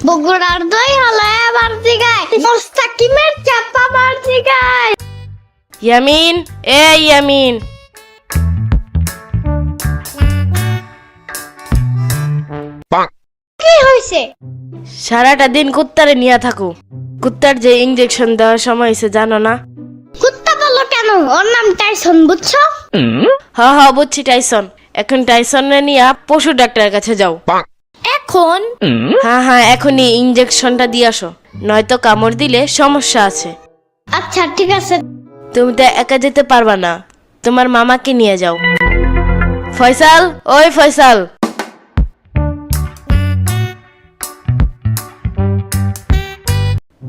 বগুড়ার দই হলে আবার জিগায় মোস্তাকিমের চাপা বার জিগায়। ইয়ামিন, এ ইয়ামিন, কি হইছে? সারাটা দিন কুত্তারে নিয়ে থাকো। কুত্তার যে ইঞ্জেকশন দেওয়ার সময় হয়েছে জানো না? কুত্তা বলো কেন? ওর নাম টাইসন, বুঝছো? হ বুঝছি টাইসন। এখন টাইসনে নিয়ে পশু ডাক্তারের কাছে যাও। এখন হ্যাঁ এখনই ইঞ্জেকশনটা দিয়ে আসো, নয়তো কামড় দিলে সমস্যা আছে। আচ্ছা ঠিক আছে। তুমি তো একা যেতে পারবা না, তোমার মামাকে নিয়ে যাও। ফয়সাল, ওই ফয়সাল,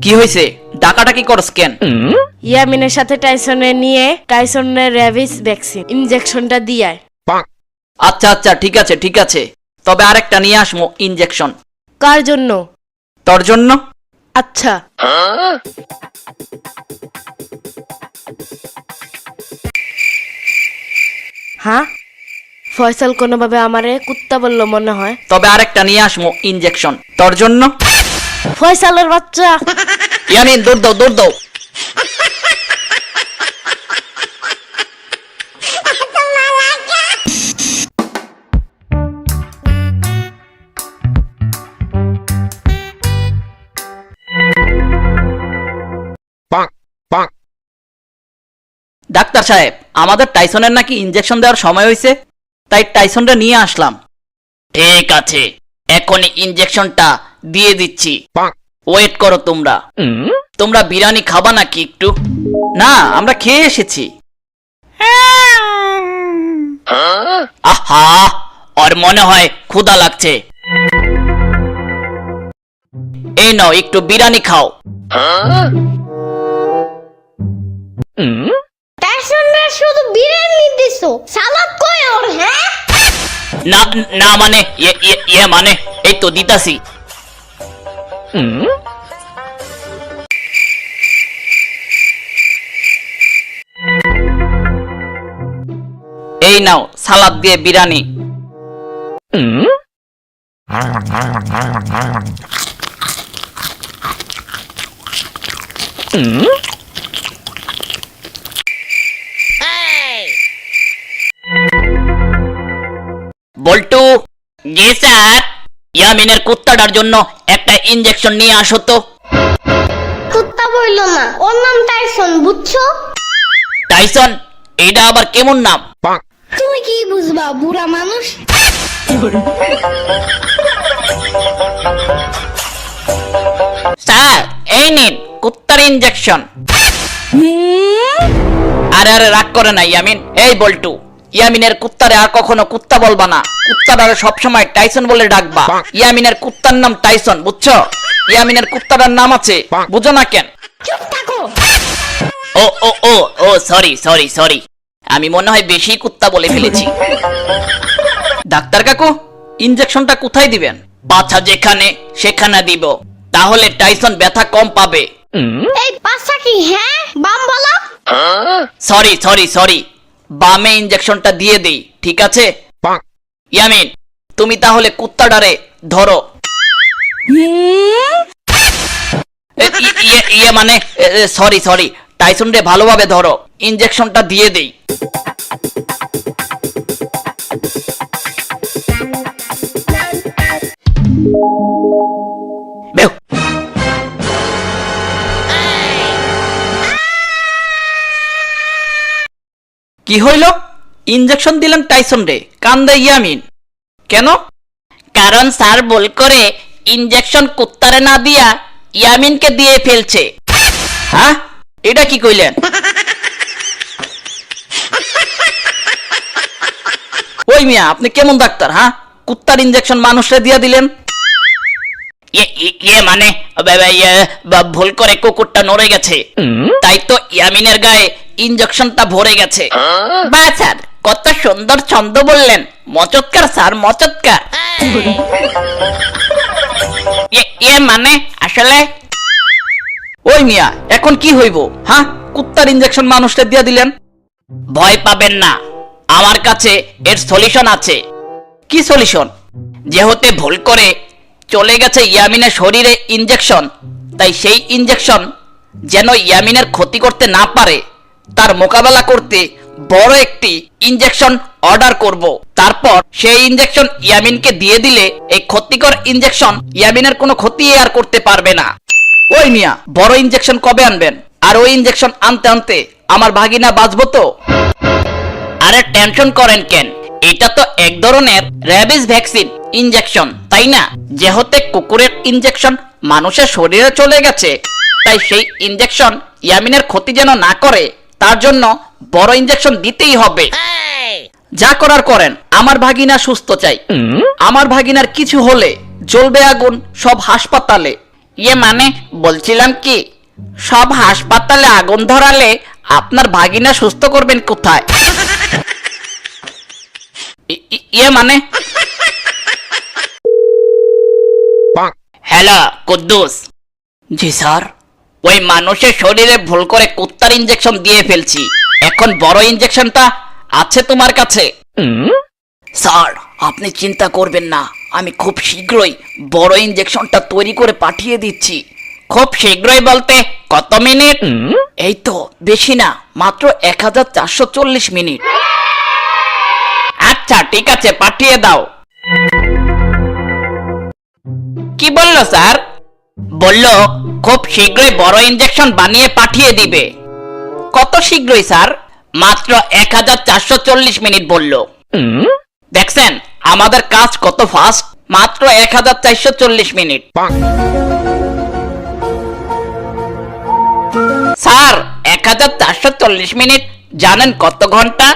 কি হয়েছে? ডাকাডাকি করস কেন? ইয়ামিনের সাথে টাইসনে নিয়ে টাইসনের র্যাবিস ভ্যাকসিন ইঞ্জেকশনটা দিয়ে। আচ্ছা আচ্ছা, ঠিক আছে, তবে আরেকটা নিয়ে আসমো ইনজেকশন। কার জন্য? তোর জন্য। আচ্ছা। হ্যাঁ, ফয়সাল কোনোভাবে আমারে কুত্তা বললো মনে হয়। তবে আরেকটা নিয়ে আসমো ইনজেকশন তোর জন্য। ফয়সালের বাচ্চা। ইয়ামিন, দৌড় দাও। ডাক্তার সাহেব, আমাদের টাইসনের নাকি ইনজেকশন দেওয়ার সময় হয়েছে, তাই টাইসনটা নিয়ে আসলাম। ঠিক আছে, এখনই ইনজেকশনটা দিয়ে দিচ্ছি। ওয়েট করো তোমরা। তোমরা বিরিয়ানি খাবা নাকি একটু? না, আমরা খেয়ে এসেছি। আহা, ওর মনে হয় ক্ষুধা লাগছে। এই নাও, একটু বিরিয়ানি খাও। টাইসনরে শুধু বিরিয়ানি দিছো, সালাদ কই ওর? হ্যাঁ না না, মানে মানে এই তো দিতাছি। এই নাও সালাদ দিয়ে বিরিয়ানি। বল্টু, জি স্যার। ইয়ামিনের কুত্তাটার জন্য একটা ইনজেকশন নিয়ে আসো তো। কুত্তা বইলো না, ওর নাম টাইসন, বুঝছো? টাইসন? এটা আবার কেমন নাম? তুমি কি বুঝবা, বুড়া মানুষ? স্যার, এই নিন কুত্তার ইনজেকশন। আরে রাগ করে না ইয়ামিন। এই বল্টু, ইয়ামিনের কুত্তারে আর কখনো কুত্তা বলবা না। কুত্তাটারে সবসময় টাইসন বলে ডাকবা। ইয়ামিনের কুত্তার নাম টাইসন, বুঝছো? ইয়ামিনের কুত্তাটার নাম আছে, বুঝো না কেন? চুপ থাকো। ও সরি, আমি মনে হয় বেশি কুত্তা বলে ফেলেছি। ডাক্তার কাকু, ইনজেকশনটা কোথায় দিবেন? পাছা যেখানে সেখানে দিব, তাহলে টাইসন ব্যথা কম পাবে। এই পাশা কি? হ্যাঁ বাম বলো। সরি, বামে ইনজেকশনটা দিয়ে দেই, ঠিক আছে? ইয়ামিন, তুমি তাহলে কুত্তাটারে ধরো। মানে সরি, টাইসন রে ভালোভাবে ধরো, ইনজেকশনটা দিয়ে দেই। বেউ। কি হইল? ইনজেকশন দিলেন টাইসন রে, কান্দে ইয়ামিন কেন? কারণ স্যার ভুল করে ইনজেকশন কুত্তারে না দিয়া ইয়ামিনকে দিয়ে ফেলছে। হ্যাঁ, এটা কি কইলেন? ওই মিয়া, আপনি কেমন ডাক্তার? হ্যাঁ, কুত্তার ইনজেকশন মানুষরে দিয়া দিলেন? মানে ভুল করে কুকুরটা নড়ে গেছে, তাই তো ইয়ামিনের গায়ে ইনজেকশনটা ভরে গেছে। বা স্যার, কত সুন্দর ছন্দ বললেন। মচৎকার স্যার, মচৎকার। মানে আসলে ওই মিয়া, এখন কি হইব? হ্যাঁ, কুত্তার ইনজেকশন মানুষটা দিয়ে দিলেন। ভয় পাবেন না, আমার কাছে এর সলিউশন আছে। কি সলিউশন? যেহেতু ভুল করে চলে গেছে ইয়ামিনের শরীরে ইনজেকশন, তাই সেই ইনজেকশন যেন ইয়ামিনের ক্ষতি করতে না পারে তার মোকাবেলা করতে বড় একটি ইনজেকশন অর্ডার করব। তারপর সেই ইনজেকশন ইয়ামিনকে দিয়ে দিলে এই ক্ষতিকর ইনজেকশন ইয়ামিনের কোনো ক্ষতি আর করতে পারবে না। ওই মিয়া, বড় ইনজেকশন কবে আনবেন? আর ওই ইনজেকশন আনতে আনতে আমার ভাগিনা বাঁচবো তো? আরে টেনশন করেন কেন, এটা তো এক ধরনের র্যাবিস ভ্যাকসিন ইনজেকশন, তাই না? যেহেতু কুকুরের ইনজেকশন মানুষের শরীরে চলে গেছে, তাই সেই ইনজেকশন ইয়ামিনের ক্ষতি যেন না করে তার জন্য বড় ইনজেকশন দিতেই হবে। যা করার করেন, আমার ভাগিনা সুস্থ চাই। আমার ভাগিনার কিছু হলে জ্বলবে আগুন সব হাসপাতালে। ইয়ে মানে বলছিলাম কি, সব হাসপাতালে আগুন ধরালে আপনার ভাগিনা সুস্থ করবেন কোথায়? ইয়ে মানে হ্যালো কুদ্দুস। জি স্যার। ওই মানুষের শরীরে ভুল করে কুত্তার ইনজেকশন দিয়ে ফেলছি, এখন বড় ইনজেকশনটা আছে তোমার কাছে? স্যার আপনি চিন্তা করবেন না, আমি খুব শীঘ্রই বড় ইনজেকশনটা তৈরি করে পাঠিয়ে দিচ্ছি। খুব শীঘ্রই বলতে কত মিনিট? এই তো বেশি না, মাত্র 1440 মিনিট। আচ্ছা ঠিক আছে, পাঠিয়ে দাও। কি বললো স্যার? বললো খুব শীঘ্রই বড় ইনজেকশন বানিয়ে পাঠিয়ে দিবে। কত শীঘ্রই স্যার? মাত্র 1440 মিনিট বললো। দেখছেন আমাদের কাজ কত ফাস্ট, মাত্র 1440 মিনিট। স্যার 1440 মিনিট জানেন কত ঘন্টা?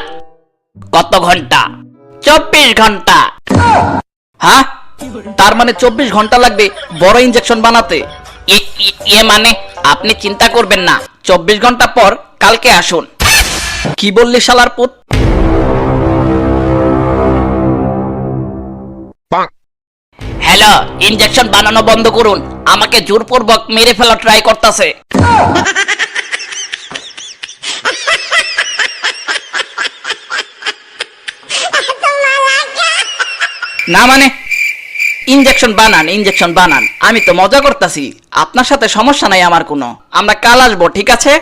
কত ঘন্টা? 24 ঘন্টা। হ্যাঁ, তার মানে 24 ঘন্টা লাগবে বড় ইনজেকশন বানাতে। এ মানে আপনি চিন্তা করবেন না, 24 ঘন্টা পর কালকে আসুন। কি বললি শালার পুত? হ্যালো, ইনজেকশন বানানো বন্ধ করুন, আমাকে জোরপূর্বক মেরে ফেলা ট্রাই করতেছে। না মানে ইনজেকশন বানান, ইনজেকশন বানান। আমি তো মজা করতেছি, আপনার সাথে সমস্যা নাই আমার কোনো। আমরা কাল আসবো, ঠিক আছে?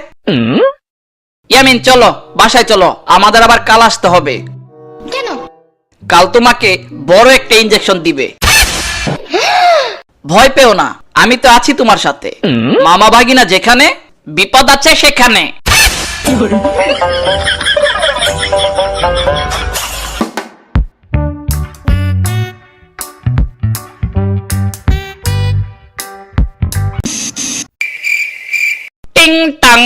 ইয়ামিন চলো বাসায় চলো, আমাদের আবার কাল আসতে হবে। কেন? কাল তোমাকে বড় একটা ইনজেকশন দিবে। ভয় পেও না, আমি তো আছি তোমার সাথে। মামা ভাগিনা যেখানে, বিপদ আছে সেখানে। টিং টাং।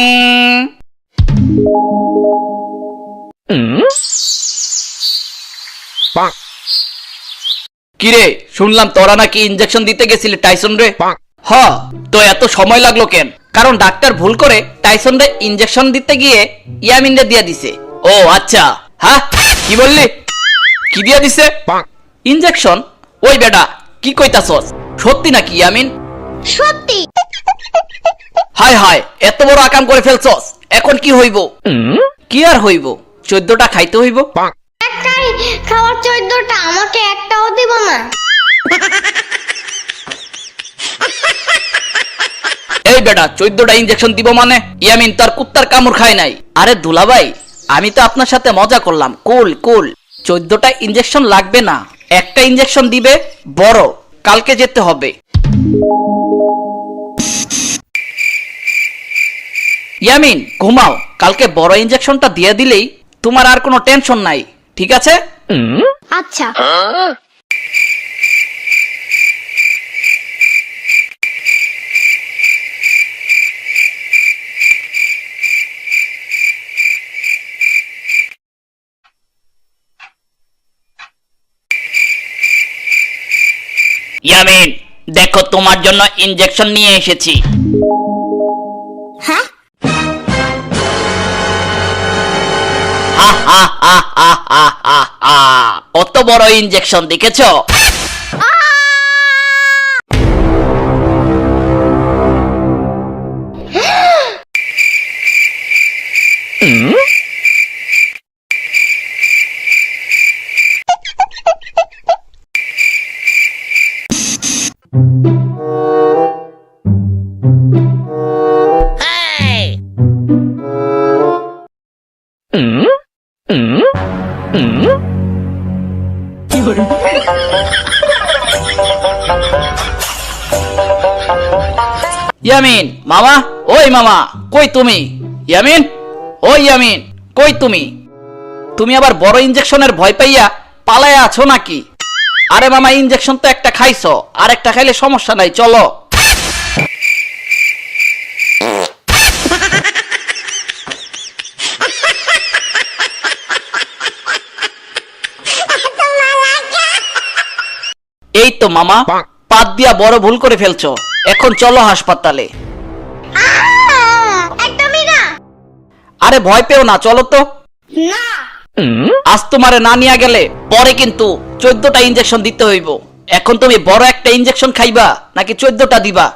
কিরে, শুনলাম তোরা নাকি ইনজেকশন দিতে গেছিলি টাইসন রে? হ, তো এত সময় লাগলো কেন? কারণ ডাক্তার ভুল করে টাইসন রে ইনজেকশন দিতে গিয়ে ইয়ামিন রে দিয়া দিছে। ও আচ্ছা। হ্যাঁ কি বললি? কি দিয়া দিছে? ইনজেকশন? ওই বেটা কি কইতাছস? সত্যি নাকি ইয়ামিন? সত্যি। হায় হায়, এত বড় আকাম করে ফেলছস, এখন কি হইব? কি আর হইব, 14টা খাইতে হইব। একটাই খাওয়ার 14টা, আমাকে একটাও দিব না। এই বেটা 14টা ইনজেকশন দিব মানে? ইয়ামিন তার কুত্তার কামড় খায় নাই। আরে দুলাভাই, আমি তো আপনার সাথে মজা করলাম। কুল কুল, 14টা ইনজেকশন লাগবে না, একটা ইনজেকশন দিবে বড়। কালকে যেতে হবে। ইয়ামিন ঘুমাও, কালকে বড় ইনজেকশনটা দিয়ে দিলেই তোমার আর কোনো টেনশন নাই, ঠিক আছে? আচ্ছা। ইয়ামিন দেখো, তোমার জন্য ইনজেকশন নিয়ে এসেছি। হ্যাঁ? কত বড় ইনজেকশন দেখেছো? ইয়ামিন মামা, ওই মামা কই তুমি? ইয়ামিন, ওই ইয়ামিন কই তুমি? তুমি আবার বড় ইনজেকশনের ভয় পাইয়া পালায়া আছো নাকি? আরে মামা, ইনজেকশন তো একটা খাইছো, আর একটা খাইলে সমস্যা নাই, চলো। এই তো মামা, পাত দিয়া বড় ভুল করে ফেলছো, এখন চলো হাসপাতালে। একদমই না। আরে ভয় পেও না, চলো তো। না। আজ তোমারে না নিয়ে গেলে পরে কিন্তু 14টা ইনজেকশন দিতে হইব। এখন তুমি বড় একটা ইনজেকশন খাইবা নাকি 14টা দিবা?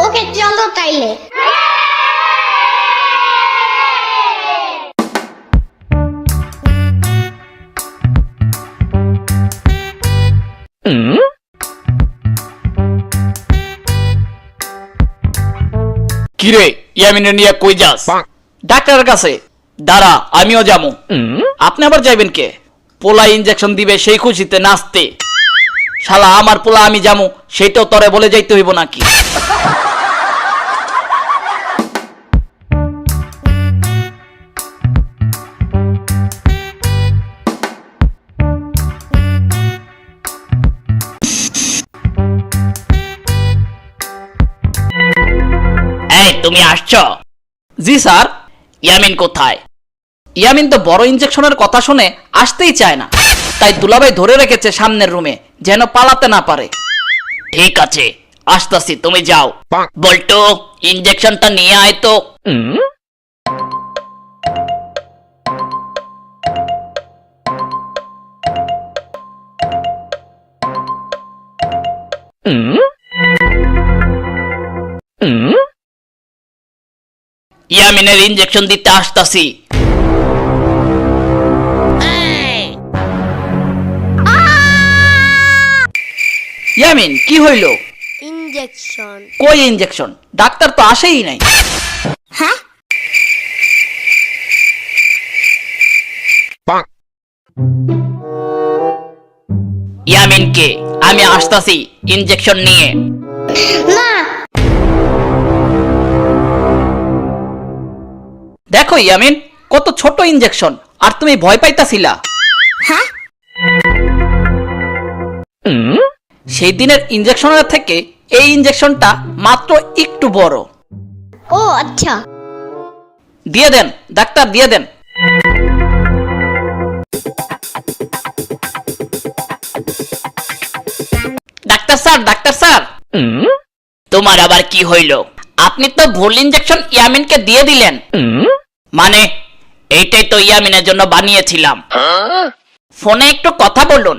ওকে চলো তাইলে। কিরে, ইয়ামিনে নিয়ে কই যাস? ডাক্তারের কাছে। দাঁড়া, আমিও যাবো। আপনি আবার যাইবেন কে? পোলা ইনজেকশন দিবে সেই খুশিতে নাচতে। শালা আমার পোলা, আমি যাবো সেইটাও তরে বলে যাইতে হইব নাকি? এই তুমি আসছো? জি স্যার। ইয়ামিন কোথায়? ইয়ামিন তো বড় ইনজেকশনের কথা শুনে আসতেই চায় না, তাই দুলাভাই ধরে রেখেছে সামনের রুমে, যেন পালাতে না পারে। ঠিক আছে, আসতাছি, তুমি যাও। বল্টু, ইনজেকশনটা নিয়ে আয় তো। ইয়ামিনের ইনজেকশন দিতে আসতাছি। ইয়ামিন, কি হইল? ইনজেকশন। কই ইনজেকশন? ডাক্তার তো আসেই নাই। হ্যাঁ? ইয়ামিনকে আমি আসতাছি ইনজেকশন নিয়ে। না। দেখো ইয়ামিন, কত ছোট ইনজেকশন, আর তুমি ভয় পাইতাছিলা। হ্যাঁ? সেই দিনের ইনজেকশনের থেকে এই ইনজেকশনটা মাত্র একটু বড়। ও আচ্ছা। দিয়ে দেন ডাক্তার, দিয়ে দেন। ডাক্তার স্যার, ডাক্তার স্যার, তোমার আবার কি হইল? আপনি তো ভুল ইনজেকশন ইয়ামিনকে দিয়ে দিলেন। মানে এইটাই তো ইয়ামিনের জন্য বানিয়েছিলাম। ফোনে একটু কথা বলুন।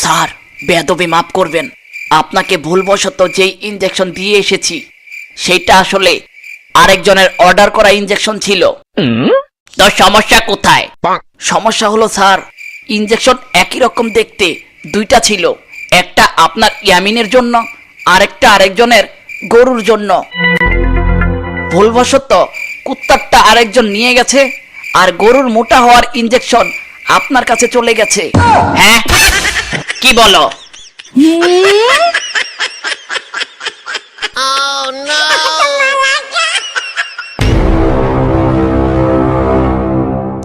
স্যার, বেয়াদবি মাফ করবেন, আপনাকে ভুলবশত যেই ইনজেকশন দিয়ে এসেছি সেইটা আসলে আরেকজনের অর্ডার করা ইনজেকশন ছিল। তো সমস্যা কোথায়? সমস্যা হলো স্যার, ইনজেকশন একই রকম দেখতে দুইটা ছিল, একটা আপনার ইয়ামিনের জন্য, আরেকটা আরেকজনের গরুর জন্য। ভুলবশত কুত্তারটা আরেকজন নিয়ে গেছে, আর গরুর মোটা হওয়ার ইনজেকশন আপনার কাছে চলে গেছে। হ্যাঁ, কি বলো?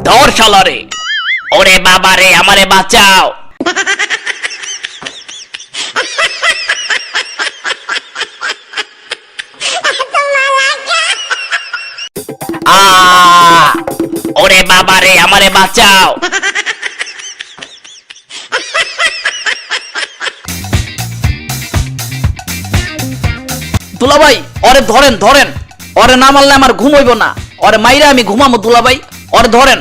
ধর শালারে। ওরে বাবা রে, আমারে বাঁচাও। ওরে বাবা রে, আমারে বাঁচাও। দুলাভাই, ওরে ধরেন ধরেন, ওরে না মারলে আমার ঘুম হইব না, ওরে মাইরা আমি ঘুমামো। দুলাভাই, ওরে ধরেন।